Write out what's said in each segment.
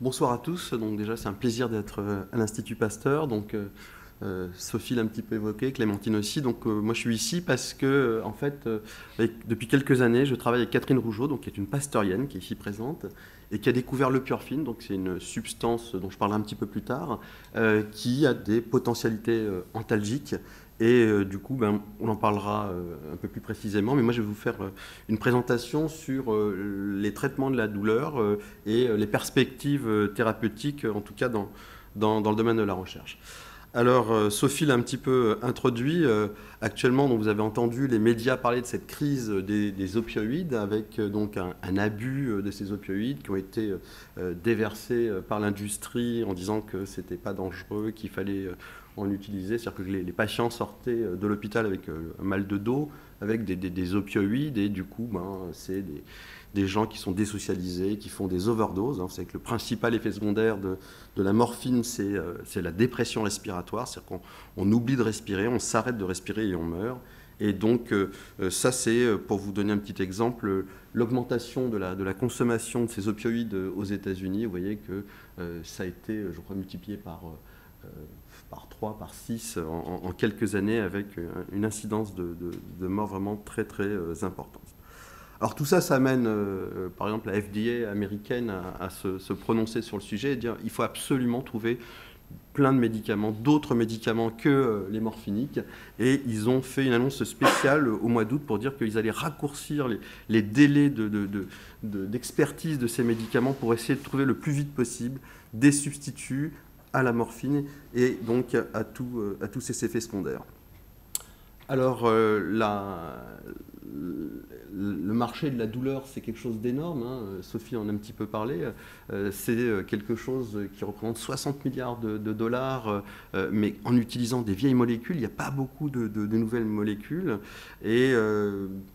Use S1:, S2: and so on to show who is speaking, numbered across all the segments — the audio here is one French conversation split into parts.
S1: Bonsoir à tous. Donc déjà, c'est un plaisir d'être à l'Institut Pasteur. Sophie l'a un petit peu évoqué, Clémentine aussi. Moi, je suis ici parce que, en fait, depuis quelques années, je travaille avec Catherine Rougeau, donc, qui est une pasteurienne, qui est ici présente, et qui a découvert le Purfine. Donc c'est une substance dont je parlerai un petit peu plus tard, qui a des potentialités antalgiques. Du coup, on en parlera un peu plus précisément. Mais moi, je vais vous faire une présentation sur les traitements de la douleur et les perspectives thérapeutiques, en tout cas dans le domaine de la recherche. Alors, Sophie l'a un petit peu introduit. Actuellement, donc, vous avez entendu les médias parler de cette crise des opioïdes, avec donc un abus de ces opioïdes qui ont été déversés par l'industrie en disant que c'était pas dangereux, qu'il fallait en utiliser. C'est-à-dire que les patients sortaient de l'hôpital avec un mal de dos, avec des opioïdes, et du coup, c'est des gens qui sont désocialisés, qui font des overdoses. Vous savez que le principal effet secondaire de la morphine, c'est la dépression respiratoire, c'est-à-dire qu'on oublie de respirer, on s'arrête de respirer et on meurt. Et donc, ça, c'est, pour vous donner un petit exemple, l'augmentation de la consommation de ces opioïdes aux États-Unis. Vous voyez que ça a été, je crois, multiplié par 3, par 6 en quelques années, avec une incidence de mort vraiment très, très importante. Alors tout ça, ça amène, par exemple, la FDA américaine à se prononcer sur le sujet et dire qu'il faut absolument trouver plein de médicaments, d'autres médicaments que les morphiniques. Et ils ont fait une annonce spéciale au mois d'août pour dire qu'ils allaient raccourcir les délais d'expertise de ces médicaments pour essayer de trouver le plus vite possible des substituts à la morphine et donc à tous ces effets secondaires. Alors, le marché de la douleur, c'est quelque chose d'énorme. Sophie en a un petit peu parlé. C'est quelque chose qui représente 60 milliards de dollars, mais en utilisant des vieilles molécules. Il n'y a pas beaucoup de nouvelles molécules. Et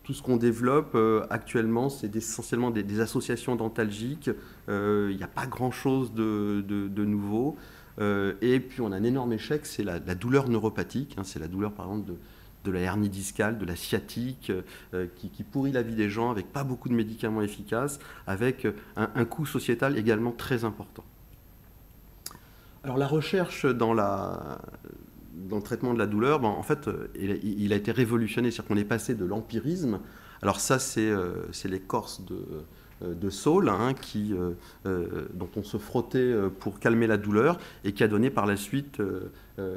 S1: tout ce qu'on développe actuellement, c'est essentiellement des associations dentalgiques. Il n'y a pas grand-chose de nouveau. Et puis, on a un énorme échec, c'est la douleur neuropathique. C'est la douleur, par exemple, de la hernie discale, de la sciatique, qui pourrit la vie des gens avec pas beaucoup de médicaments efficaces, avec un coût sociétal également très important. Alors la recherche dans le traitement de la douleur, en fait, il a été révolutionné, c'est-à-dire qu'on est passé de l'empirisme. Alors ça, c'est l'écorce de saule, dont on se frottait pour calmer la douleur, et qui a donné par la suite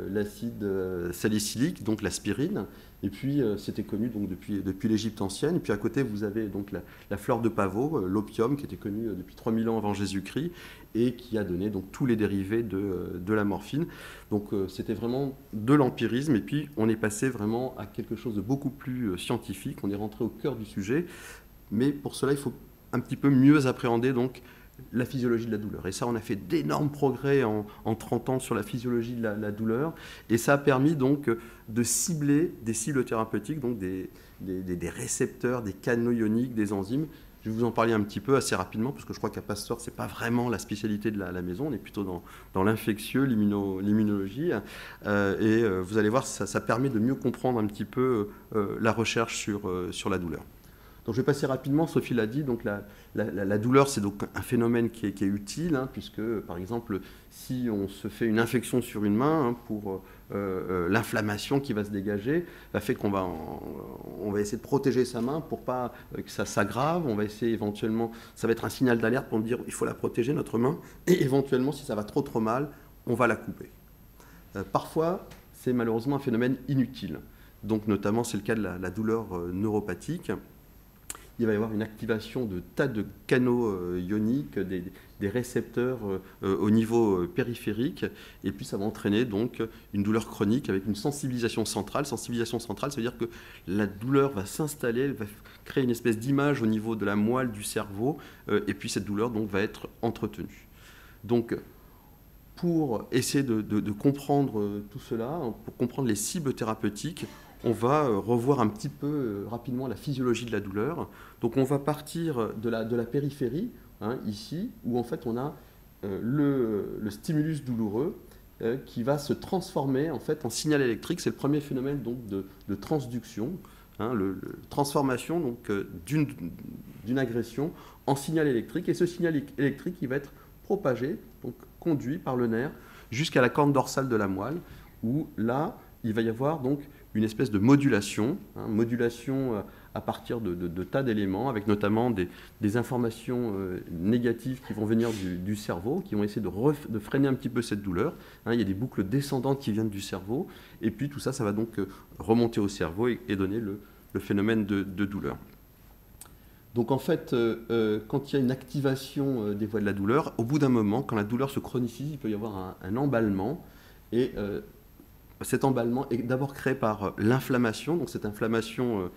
S1: l'acide salicylique, donc l'aspirine. Et puis c'était connu donc depuis l'Égypte ancienne. Et puis à côté, vous avez donc la fleur de pavot, l'opium, qui était connu depuis 3000 ans avant Jésus-Christ, et qui a donné donc tous les dérivés de la morphine. Donc c'était vraiment de l'empirisme, et puis on est passé vraiment à quelque chose de beaucoup plus scientifique. On est rentré au cœur du sujet, mais pour cela, il faut un petit peu mieux appréhender donc la physiologie de la douleur. Et ça, on a fait d'énormes progrès en 30 ans sur la physiologie de la douleur. Et ça a permis donc de cibler des cibles thérapeutiques, donc des récepteurs, des canaux ioniques, des enzymes. Je vais vous en parler un petit peu assez rapidement, parce que je crois qu'à Pasteur, ce n'est pas vraiment la spécialité de la maison. On est plutôt dans l'infectieux, l'immunologie. Vous allez voir, ça permet de mieux comprendre un petit peu la recherche sur la douleur. Donc je vais passer rapidement, Sophie l'a dit, donc la douleur, c'est donc un phénomène qui est utile, puisque par exemple, si on se fait une infection sur une main, pour l'inflammation qui va se dégager, fait qu'on va essayer de protéger sa main pour pas que ça s'aggrave. On va essayer éventuellement, ça va être un signal d'alerte pour nous dire il faut la protéger, notre main, et éventuellement, si ça va trop mal, on va la couper. Parfois, c'est malheureusement un phénomène inutile. Donc notamment, c'est le cas de la douleur neuropathique. Il va y avoir une activation de tas de canaux ioniques, des récepteurs au niveau périphérique, et puis ça va entraîner donc une douleur chronique avec une sensibilisation centrale. Sensibilisation centrale, ça veut dire que la douleur va s'installer, elle va créer une espèce d'image au niveau de la moelle du cerveau, et puis cette douleur donc va être entretenue. Donc, pour essayer de comprendre tout cela, pour comprendre les cibles thérapeutiques, on va revoir un petit peu rapidement la physiologie de la douleur. Donc on va partir de la périphérie, ici, où en fait on a le stimulus douloureux qui va se transformer en fait en signal électrique. C'est le premier phénomène donc de transduction, transformation donc d'une agression en signal électrique. Et ce signal électrique, il va être propagé, donc conduit par le nerf jusqu'à la corne dorsale de la moelle, où là, il va y avoir donc une espèce de modulation, modulation à partir de tas d'éléments, avec notamment des informations négatives qui vont venir du cerveau, qui vont essayer de freiner un petit peu cette douleur. Il y a des boucles descendantes qui viennent du cerveau, et puis tout ça, ça va donc remonter au cerveau et donner le phénomène de douleur. Donc en fait, quand il y a une activation des voies de la douleur, au bout d'un moment, quand la douleur se chronicise, il peut y avoir un emballement, et cet emballement est d'abord créé par l'inflammation, donc cette inflammation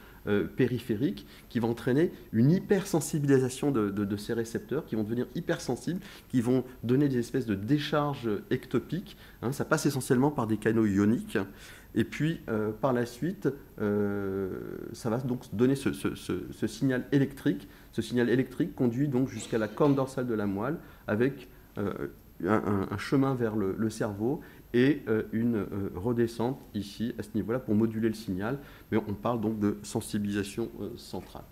S1: périphérique qui va entraîner une hypersensibilisation de ces récepteurs qui vont devenir hypersensibles, qui vont donner des espèces de décharges ectopiques. Ça passe essentiellement par des canaux ioniques. Et puis, par la suite, ça va donc donner ce signal électrique. Ce signal électrique conduit donc jusqu'à la corne dorsale de la moelle avec un chemin vers le cerveau et une redescente ici, à ce niveau-là, pour moduler le signal. Mais on parle donc de sensibilisation centrale.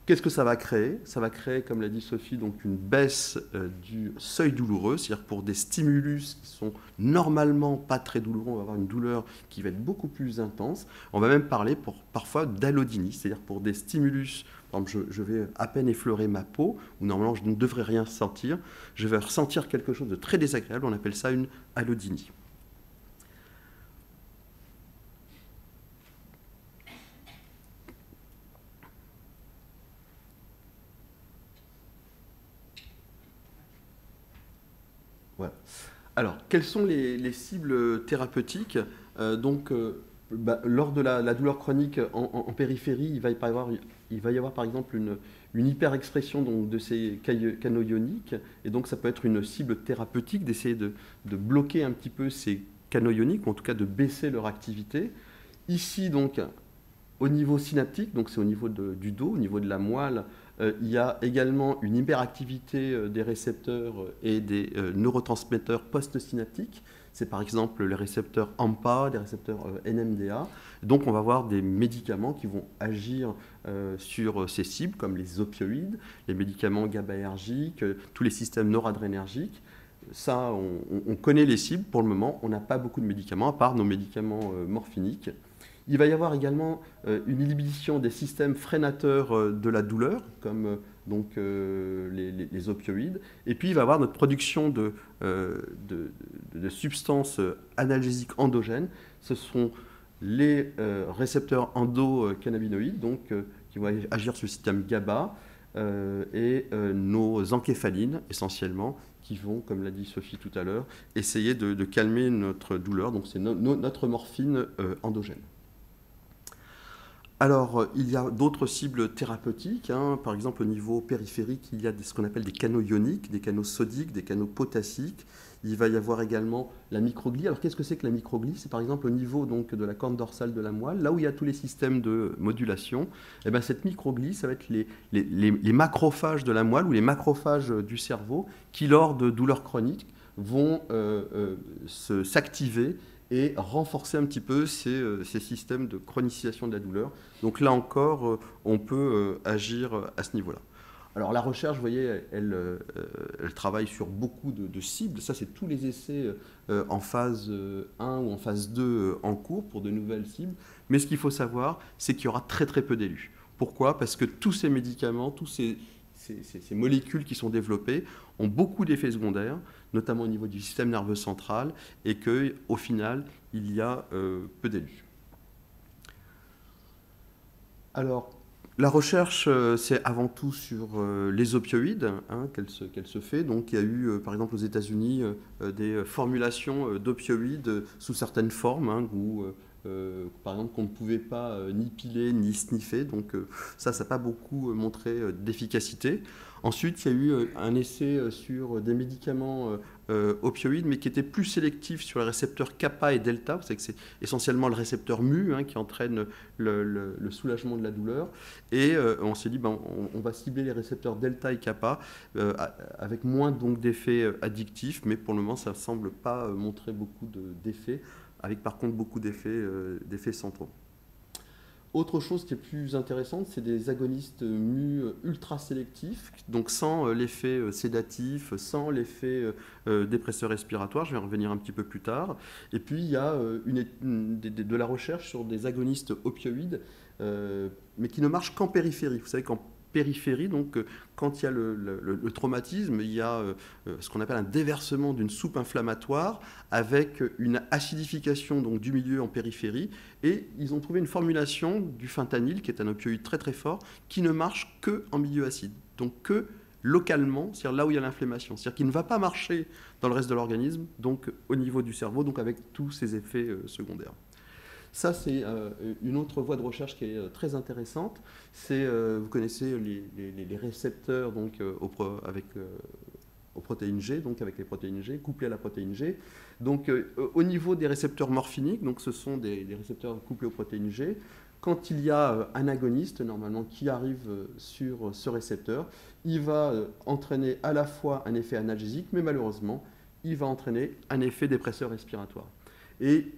S1: Qu'est-ce que ça va créer? Ça va créer, comme l'a dit Sophie, donc une baisse du seuil douloureux, c'est-à-dire pour des stimulus qui sont normalement pas très douloureux, on va avoir une douleur qui va être beaucoup plus intense. On va même parler parfois d'allodynie, c'est-à-dire pour des stimulus, par exemple, je vais à peine effleurer ma peau, où normalement je ne devrais rien sentir, je vais ressentir quelque chose de très désagréable, on appelle ça une allodynie. Voilà. Alors, quelles sont les cibles thérapeutiques? Lors de la douleur chronique en périphérie, il va y avoir par exemple une hyperexpression donc, de ces canaux ioniques, et donc ça peut être une cible thérapeutique d'essayer de bloquer un petit peu ces canaux ioniques, ou en tout cas de baisser leur activité. Ici, donc, au niveau synaptique, donc c'est au niveau du dos, au niveau de la moelle, il y a également une hyperactivité des récepteurs et des neurotransmetteurs post-synaptiques. C'est par exemple les récepteurs AMPA, les récepteurs NMDA. Donc on va avoir des médicaments qui vont agir sur ces cibles, comme les opioïdes, les médicaments GABAergiques, tous les systèmes noradrénergiques. Ça, on connaît les cibles pour le moment. On n'a pas beaucoup de médicaments, à part nos médicaments morphiniques. Il va y avoir également une inhibition des systèmes freinateurs de la douleur, comme les opioïdes. Et puis, il va y avoir notre production de substances analgésiques endogènes. Ce sont les récepteurs endocannabinoïdes, qui vont agir sur le système GABA, et nos encéphalines, essentiellement, qui vont, comme l'a dit Sophie tout à l'heure, essayer de calmer notre douleur. Donc, c'est notre morphine endogène. Alors, il y a d'autres cibles thérapeutiques. Par exemple, au niveau périphérique, il y a ce qu'on appelle des canaux ioniques, des canaux sodiques, des canaux potassiques. Il va y avoir également la microglie. Alors, qu'est-ce que c'est que la microglie? C'est par exemple au niveau donc, de la corne dorsale de la moelle, là où il y a tous les systèmes de modulation. Et bien, cette microglie, ça va être les macrophages de la moelle ou les macrophages du cerveau qui, lors de douleurs chroniques, vont s'activer et renforcer un petit peu ces systèmes de chronicisation de la douleur. Donc là encore, on peut agir à ce niveau-là. Alors la recherche, vous voyez, elle travaille sur beaucoup de cibles. Ça, c'est tous les essais en phase 1 ou en phase 2 en cours pour de nouvelles cibles. Mais ce qu'il faut savoir, c'est qu'il y aura très très peu d'élus. Pourquoi? Parce que tous ces médicaments, tous ces molécules qui sont développées ont beaucoup d'effets secondaires, notamment au niveau du système nerveux central, et qu'au final, il y a peu d'élus. Alors, la recherche, c'est avant tout sur les opioïdes qu'elle se fait. Donc, il y a eu, par exemple, aux États-Unis, des formulations d'opioïdes sous certaines formes, où, par exemple, qu'on ne pouvait pas ni piler ni sniffer. Donc, ça n'a pas beaucoup montré d'efficacité. Ensuite, il y a eu un essai sur des médicaments opioïdes, mais qui étaient plus sélectifs sur les récepteurs kappa et delta. Vous savez que c'est essentiellement le récepteur mu qui entraîne le soulagement de la douleur. Et on s'est dit, on va cibler les récepteurs delta et kappa avec moins d'effets addictifs, mais pour le moment, ça ne semble pas montrer beaucoup d'effets, avec par contre beaucoup d'effets centraux. Autre chose qui est plus intéressante, c'est des agonistes mu ultra sélectifs, donc sans l'effet sédatif, sans l'effet dépresseur respiratoire. Je vais en revenir un petit peu plus tard. Et puis il y a de la recherche sur des agonistes opioïdes, mais qui ne marchent qu'en périphérie. Vous savez qu'en périphérie, donc quand il y a le traumatisme, il y a ce qu'on appelle un déversement d'une soupe inflammatoire avec une acidification donc, du milieu en périphérie, et ils ont trouvé une formulation du fentanyl, qui est un opioïde très très fort, qui ne marche que en milieu acide, donc que localement, c'est-à-dire là où il y a l'inflammation, c'est-à-dire qu'il ne va pas marcher dans le reste de l'organisme, donc au niveau du cerveau, donc avec tous ses effets secondaires. Ça, c'est une autre voie de recherche qui est très intéressante. C'est, vous connaissez les récepteurs donc, aux protéines G, donc avec les protéines G, couplés à la protéine G. Donc, au niveau des récepteurs morphiniques, donc ce sont des récepteurs couplés aux protéines G. Quand il y a un agoniste, normalement, qui arrive sur ce récepteur, il va entraîner à la fois un effet analgésique, mais malheureusement, il va entraîner un effet dépresseur respiratoire. Et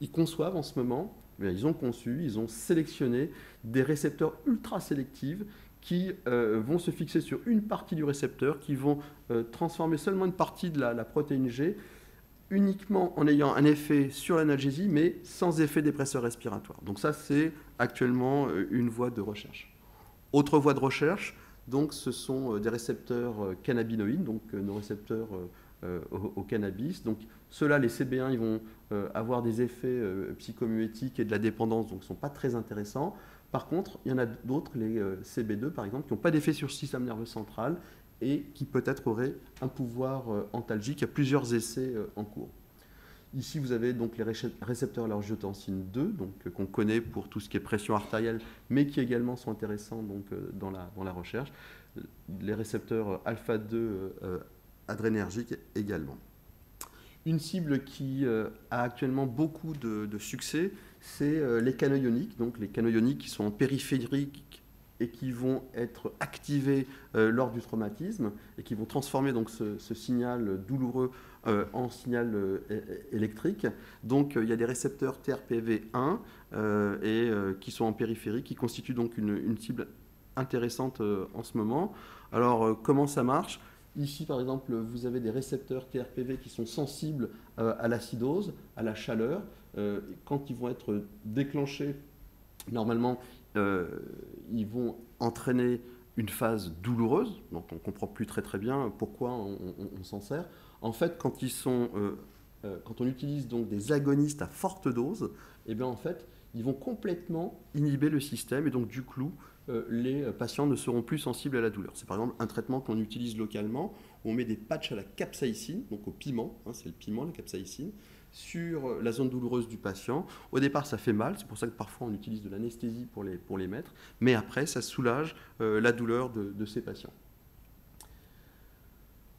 S1: ils conçoivent en ce moment, ils ont conçu, ils ont sélectionné des récepteurs ultra sélectifs qui vont se fixer sur une partie du récepteur, qui vont transformer seulement une partie de la protéine G, uniquement en ayant un effet sur l'analgésie, mais sans effet dépresseur respiratoire. Donc ça, c'est actuellement une voie de recherche. Autre voie de recherche, donc, ce sont des récepteurs cannabinoïdes, donc nos récepteurs au cannabis. Donc ceux-là, les CB1, ils vont avoir des effets psychomuétiques et de la dépendance, donc ne sont pas très intéressants. Par contre, il y en a d'autres, les CB2 par exemple, qui n'ont pas d'effet sur le système nerveux central et qui peut-être auraient un pouvoir antalgique. Il y a plusieurs essais en cours. Ici, vous avez donc les récepteurs à l'angiotensine 2, donc qu'on connaît pour tout ce qui est pression artérielle, mais qui également sont intéressants donc, dans la recherche. Les récepteurs alpha-2 adrénergiques également. Une cible qui a actuellement beaucoup de succès, c'est les canaux ioniques. Donc les canaux ioniques qui sont en périphérique et qui vont être activés lors du traumatisme et qui vont transformer donc ce signal douloureux en signal électrique. Donc il y a des récepteurs TRPV1 qui sont en périphérie, qui constituent donc une cible intéressante en ce moment. Alors comment ça marche ? Ici, par exemple, vous avez des récepteurs TRPV qui sont sensibles à l'acidose, à la chaleur. Quand ils vont être déclenchés, normalement, ils vont entraîner une phase douloureuse. Donc, on ne comprend plus très bien pourquoi on s'en sert. En fait, quand on utilise donc des agonistes à forte dose, eh bien, en fait, ils vont complètement inhiber le système et donc, du coup, les patients ne seront plus sensibles à la douleur. C'est par exemple un traitement qu'on utilise localement, où on met des patchs à la capsaïcine, donc au piment, c'est le piment, la capsaïcine, sur la zone douloureuse du patient. Au départ, ça fait mal, c'est pour ça que parfois on utilise de l'anesthésie pour les mettre, mais après, ça soulage la douleur de ces patients.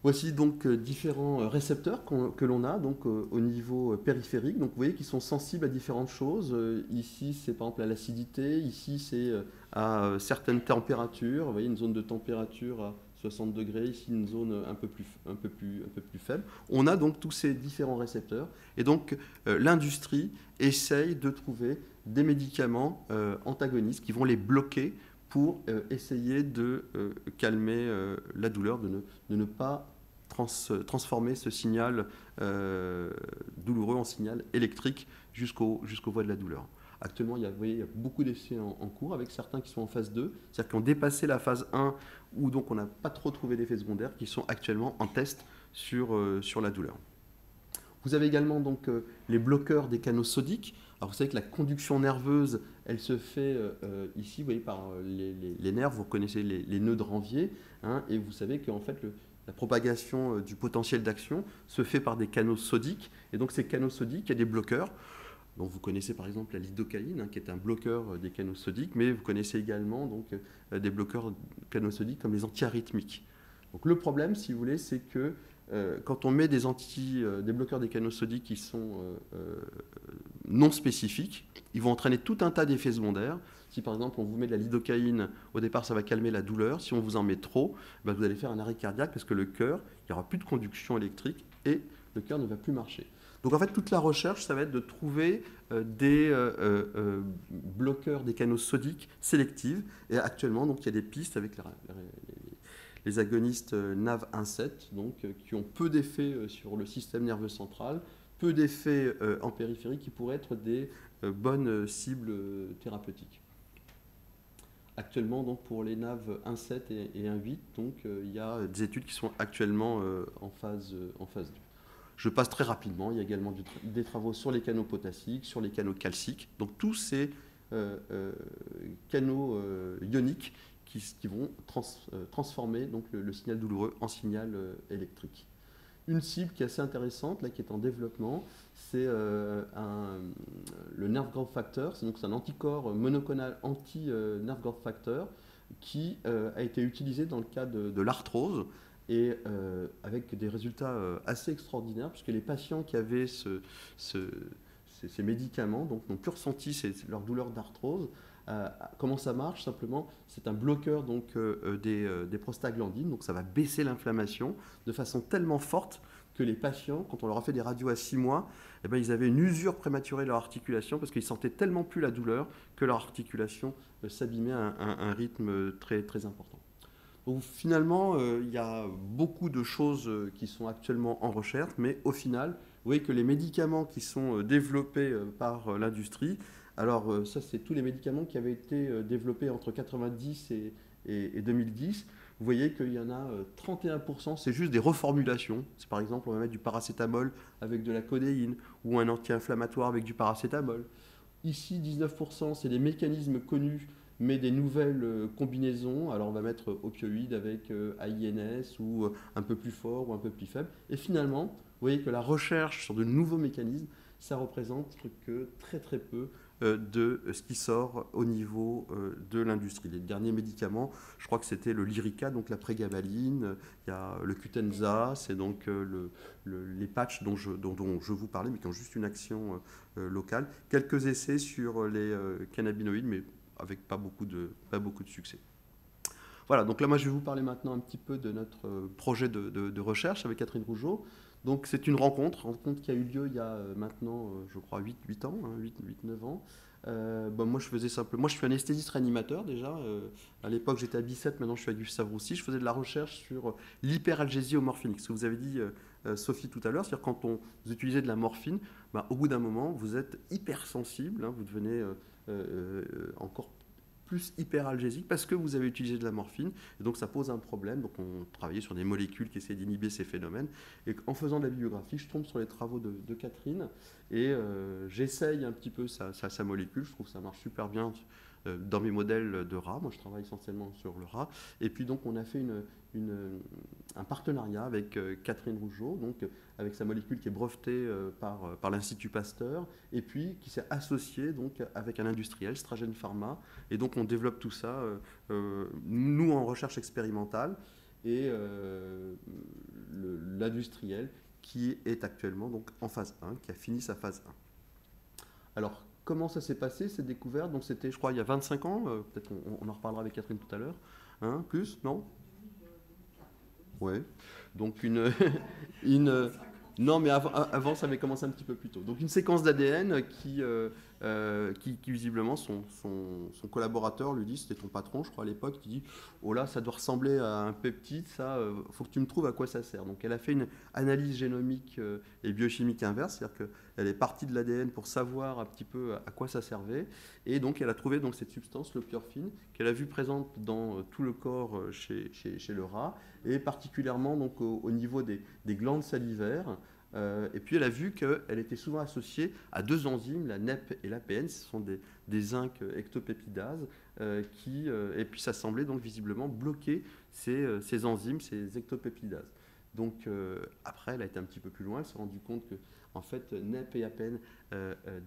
S1: Voici donc différents récepteurs que l'on a donc, au niveau périphérique. Donc vous voyez qu'ils sont sensibles à différentes choses. Ici, c'est par exemple à l'acidité. Ici, c'est à certaines températures. Vous voyez une zone de température à 60 degrés. Ici, une zone un peu plus faible. On a donc tous ces différents récepteurs. Et donc, l'industrie essaye de trouver des médicaments antagonistes qui vont les bloquer pour essayer de calmer la douleur, de ne pas transformer ce signal douloureux en signal électrique jusqu'aux voies de la douleur. Actuellement, il y a beaucoup d'essais en cours, avec certains qui sont en phase 2, c'est-à-dire qui ont dépassé la phase 1, où donc on n'a pas trop trouvé d'effets secondaires, qui sont actuellement en test sur la douleur. Vous avez également donc, les bloqueurs des canaux sodiques. Alors vous savez que la conduction nerveuse, elle se fait ici, vous voyez, par les nerfs, vous connaissez les nœuds de Ranvier, et vous savez qu'en fait, la propagation du potentiel d'action se fait par des canaux sodiques. Et donc ces canaux sodiques, il y a des bloqueurs. Donc vous connaissez par exemple la lidocaïne, qui est un bloqueur des canaux sodiques, mais vous connaissez également donc, des bloqueurs de canaux sodiques comme les antiarythmiques. Donc le problème, si vous voulez, c'est que quand on met des bloqueurs des canaux sodiques qui sont non spécifiques, ils vont entraîner tout un tas d'effets secondaires. Si par exemple on vous met de la lidocaïne, au départ ça va calmer la douleur. Si on vous en met trop, vous allez faire un arrêt cardiaque parce que le cœur, il n'y aura plus de conduction électrique et le cœur ne va plus marcher. Donc en fait, toute la recherche, ça va être de trouver des bloqueurs des canaux sodiques sélectifs. Et actuellement, donc, il y a des pistes avec les agonistes NaV1,7, donc, qui ont peu d'effets sur le système nerveux central, peu d'effets en périphérie, qui pourraient être des bonnes cibles thérapeutiques. Actuellement, donc, pour les NaV 1,7 et 1,8, donc, il y a des études qui sont actuellement en phase 2. Je passe très rapidement. Il y a également des travaux sur les canaux potassiques, sur les canaux calciques. Donc, tous ces canaux ioniques qui vont transformer donc, le signal douloureux en signal électrique. Une cible qui est assez intéressante, là, qui est en développement, c'est le nerve growth factor. C'est un anticorps monoclonal anti-nerve growth factor qui a été utilisé dans le cas de l'arthrose et avec des résultats assez extraordinaires, puisque les patients qui avaient ces médicaments n'ont plus ressenti leur douleur d'arthrose. Comment ça marche? Simplement, c'est un bloqueur donc, des prostaglandines, donc ça va baisser l'inflammation de façon tellement forte que les patients, quand on leur a fait des radios à 6 mois, eh ben, ils avaient une usure prématurée de leur articulation parce qu'ils sentaient tellement plus la douleur que leur articulation s'abîmait à un rythme très, très important. Donc finalement, il y a beaucoup de choses qui sont actuellement en recherche, mais au final, vous voyez que les médicaments qui sont développés par l'industrie, alors ça c'est tous les médicaments qui avaient été développés entre 1990 et 2010, vous voyez qu'il y en a 31%, c'est juste des reformulations. C'est par exemple, on va mettre du paracétamol avec de la codéine ou un anti-inflammatoire avec du paracétamol. Ici, 19%, c'est des mécanismes connus mais des nouvelles combinaisons. Alors on va mettre opioïdes avec AINS ou un peu plus fort ou un peu plus faible. Et finalement, vous voyez que la recherche sur de nouveaux mécanismes, ça représente que très très peu de ce qui sort au niveau de l'industrie. Les derniers médicaments, je crois que c'était le Lyrica, donc la prégabaline, il y a le Qutenza, c'est donc les patchs dont je vous parlais, mais qui ont juste une action locale. Quelques essais sur les cannabinoïdes, mais avec pas beaucoup de succès. Voilà, donc là, moi, je vais vous parler maintenant un petit peu de notre projet de recherche avec Catherine Rougeot. Donc, c'est une rencontre qui a eu lieu il y a maintenant, je crois, 8 ans, 8-9 ans. Moi, je faisais simplement... Moi, je suis anesthésiste réanimateur, déjà. À l'époque, j'étais à Bicêtre, maintenant, je suis à Gustave-Roussy. Je faisais de la recherche sur l'hyperalgésie au morphinique. Ce que vous avez dit, Sophie, tout à l'heure, c'est-à-dire quand vous utilisez de la morphine, au bout d'un moment, vous êtes hypersensible, vous devenez encore plus hyperalgésique parce que vous avez utilisé de la morphine. Et donc ça pose un problème. Donc on travaillait sur des molécules qui essaient d'inhiber ces phénomènes. Et en faisant de la bibliographie, je tombe sur les travaux de Catherine et j'essaye un petit peu sa molécule. Je trouve que ça marche super bien dans mes modèles de rats. Moi, je travaille essentiellement sur le rat. Et puis donc on a fait un partenariat avec Catherine Rougeot, donc avec sa molécule qui est brevetée par l'Institut Pasteur, et puis qui s'est associée donc avec un industriel, Stragen Pharma, et donc on développe tout ça, nous en recherche expérimentale, et l'industriel qui est actuellement donc en phase 1, qui a fini sa phase 1. Alors, comment ça s'est passé, cette découverte? Donc c'était, je crois, il y a 25 ans, peut-être on en reparlera avec Catherine tout à l'heure, hein, plus, non? Ouais. Donc non, mais avant, ça avait commencé un petit peu plus tôt. Donc une séquence d'ADN qui visiblement, son collaborateur lui dit, c'était ton patron, je crois, à l'époque, qui dit, oh là, ça doit ressembler à un peptide, ça, faut que tu me trouves à quoi ça sert. Donc elle a fait une analyse génomique et biochimique inverse, c'est-à-dire qu'elle est partie de l'ADN pour savoir un petit peu à quoi ça servait, et donc elle a trouvé donc cette substance, l'opiorphine, qu'elle a vue présente dans tout le corps chez le rat, et particulièrement donc au niveau des glandes salivaires. Et puis elle a vu qu'elle était souvent associée à deux enzymes, la NEP et l'APN, ce sont des zinc ectopépidase, et puis ça semblait donc visiblement bloquer ces enzymes, ces ectopépidases. Donc après, elle a été un petit peu plus loin, elle s'est rendue compte que en fait, NEP et APN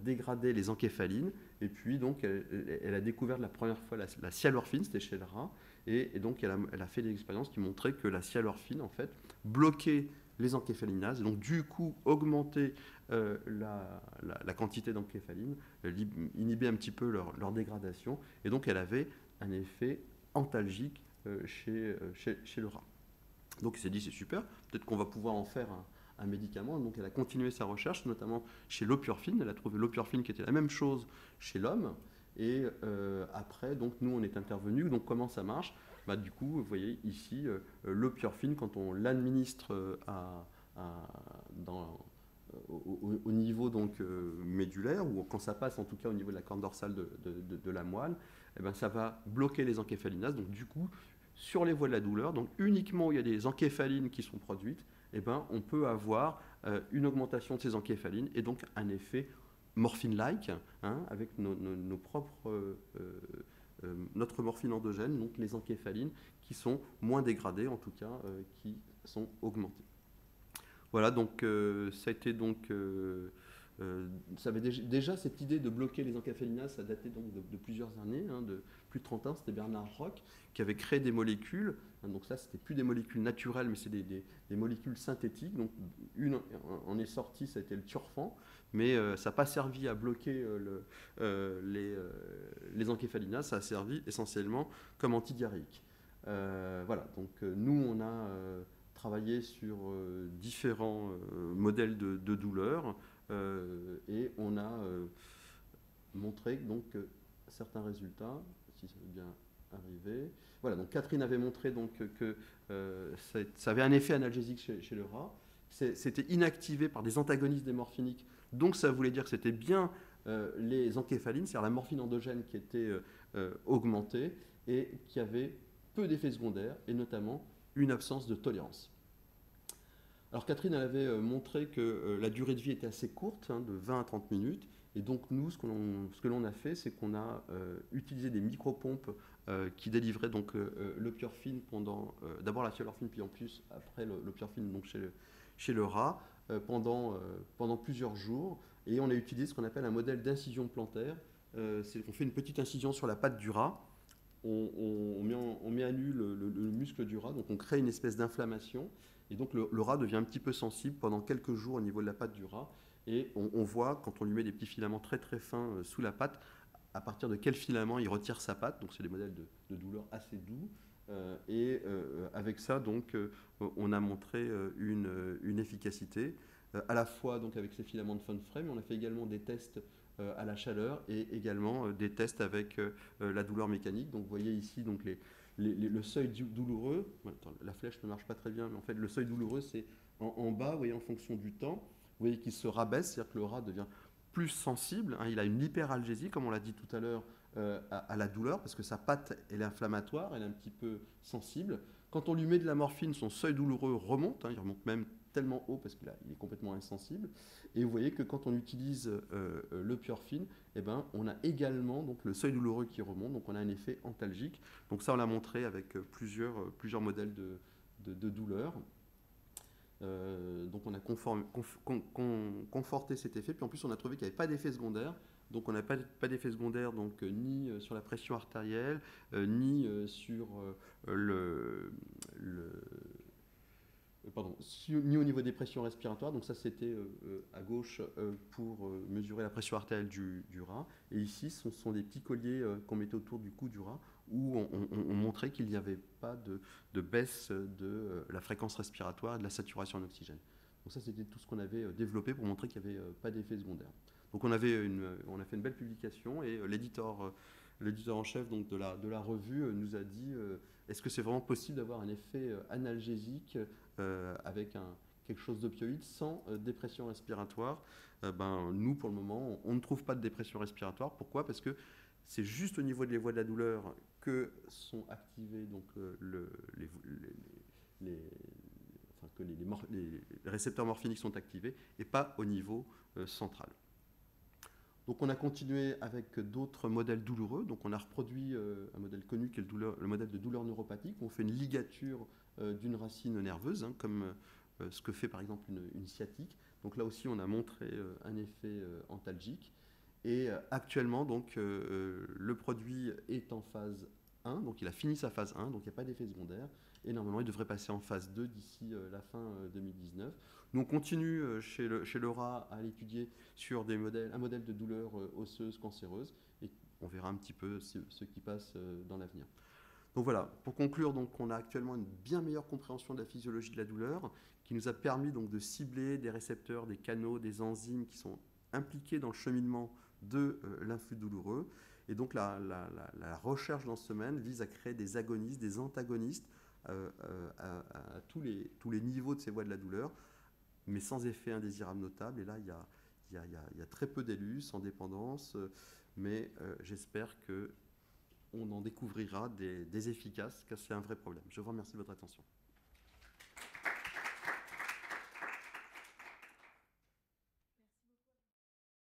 S1: dégradaient les encéphalines, et puis donc elle a découvert la première fois la cyalorphine, c'était chez le rat, et donc elle a fait des expériences qui montraient que la cyalorphine en fait bloquait les encéphalinases, et donc du coup augmenter la quantité d'encéphaline, inhiber un petit peu leur dégradation, et donc elle avait un effet antalgique chez le rat. Donc il s'est dit c'est super, peut-être qu'on va pouvoir en faire un médicament. Donc elle a continué sa recherche, notamment chez l'opurfine. Elle a trouvé l'opurfine qui était la même chose chez l'homme. Et après, donc nous, on est intervenu. Donc comment ça marche? Bah, du coup, vous voyez ici, l'opurfine, quand on l'administre au niveau donc, médulaire, ou quand ça passe en tout cas au niveau de la corne dorsale de la moelle, eh ben, ça va bloquer les encéphalinases. Donc du coup, sur les voies de la douleur, donc uniquement où il y a des encéphalines qui sont produites, eh ben, on peut avoir une augmentation de ces encéphalines et donc un effet morphine-like, hein, avec nos propres, notre morphine endogène, donc les encéphalines, qui sont moins dégradées, en tout cas, qui sont augmentées. Voilà, donc ça a été donc... ça avait déjà cette idée de bloquer les encéphalinases, ça datait donc de plusieurs années, hein, de plus de 30 ans. C'était Bernard Roch qui avait créé des molécules. Hein, donc ça, c'était plus des molécules naturelles, mais c'est des molécules synthétiques. Donc une en est sortie, ça a été le Tiorfan, mais ça n'a pas servi à bloquer les encéphalinases, ça a servi essentiellement comme antidiarrhéique. Voilà, donc nous, on a travaillé sur différents modèles de douleur. Et on a montré donc certains résultats, si ça veut bien arriver. Voilà, donc Catherine avait montré donc que ça avait un effet analgésique chez le rat. C'était inactivé par des antagonistes des morphiniques, donc ça voulait dire que c'était bien les encéphalines, c'est-à-dire la morphine endogène qui était augmentée et qui avait peu d'effets secondaires, et notamment une absence de tolérance. Alors Catherine, elle avait montré que la durée de vie était assez courte, hein, de 20 à 30 minutes. Et donc nous, ce que l'on a fait, c'est qu'on a utilisé des micropompes qui délivraient donc l'opurfine pendant, d'abord la chalorfine, puis en plus après l'opurfine donc chez le rat, pendant plusieurs jours. Et on a utilisé ce qu'on appelle un modèle d'incision plantaire. C'est qu'on fait une petite incision sur la patte du rat. On met à nu le muscle du rat, donc on crée une espèce d'inflammation, et donc le rat devient un petit peu sensible pendant quelques jours au niveau de la patte du rat, et on voit, quand on lui met des petits filaments très très fins sous la patte, à partir de quel filament il retire sa patte. Donc c'est des modèles de douleur assez doux, et avec ça, donc, on a montré une efficacité, à la fois donc, avec ces filaments de Von Frey, mais on a fait également des tests à la chaleur et également des tests avec la douleur mécanique. Donc vous voyez ici donc, le seuil douloureux. Attends, la flèche ne marche pas très bien, mais en fait le seuil douloureux c'est en bas, vous voyez, en fonction du temps. Vous voyez qu'il se rabaisse, c'est-à-dire que le rat devient plus sensible, hein, il a une hyperalgésie, comme on l'a dit tout à l'heure, à la douleur, parce que sa patte elle est inflammatoire, elle est un petit peu sensible. Quand on lui met de la morphine, son seuil douloureux remonte, hein, il remonte même tellement haut parce qu'il est complètement insensible. Et vous voyez que quand on utilise l'opurfine, eh ben, on a également donc, le seuil douloureux qui remonte, donc on a un effet antalgique. Donc ça, on l'a montré avec plusieurs modèles de douleur. Donc on a conforté cet effet, puis en plus on a trouvé qu'il n'y avait pas d'effet secondaire. Donc on n'a pas d'effet secondaire donc, ni sur la pression artérielle, ni sur ni au niveau des pressions respiratoires. Donc ça c'était à gauche pour mesurer la pression artérielle du rat. Et ici ce sont des petits colliers qu'on mettait autour du cou du rat où on montrait qu'il n'y avait pas de baisse de la fréquence respiratoire et de la saturation en oxygène. Donc ça c'était tout ce qu'on avait développé pour montrer qu'il n'y avait pas d'effet secondaire. Donc on a fait une belle publication et l'éditeur en chef donc, de la revue nous a dit est-ce que c'est vraiment possible d'avoir un effet analgésique avec quelque chose d'opioïde sans dépression respiratoire. Nous, pour le moment, on ne trouve pas de dépression respiratoire. Pourquoi? Parce que c'est juste au niveau des voies de la douleur que sont activés donc, que les récepteurs morphiniques sont activés et pas au niveau central. Donc on a continué avec d'autres modèles douloureux. Donc on a reproduit un modèle connu qui est le modèle de douleur neuropathique. On fait une ligature d'une racine nerveuse, hein, comme ce que fait par exemple une sciatique. Donc là aussi on a montré un effet antalgique. Et actuellement donc le produit est en phase 1, donc il a fini sa phase 1, donc il n'y a pas d'effet secondaire. Et normalement, il devrait passer en phase 2 d'ici la fin 2019. Nous, on continue chez le rat à l'étudier sur un modèle de douleur osseuse cancéreuse. Et on verra un petit peu ce qui passe dans l'avenir. Donc voilà, pour conclure, donc, on a actuellement une bien meilleure compréhension de la physiologie de la douleur qui nous a permis donc, de cibler des récepteurs, des canaux, des enzymes qui sont impliqués dans le cheminement de l'influx douloureux. Et donc la recherche dans ce domaine vise à créer des agonistes, des antagonistes à tous les niveaux de ces voies de la douleur, mais sans effet indésirable notable. Et là, il y a très peu d'élus, sans dépendance, mais j'espère que on en découvrira des efficaces, car c'est un vrai problème. Je vous remercie de votre attention.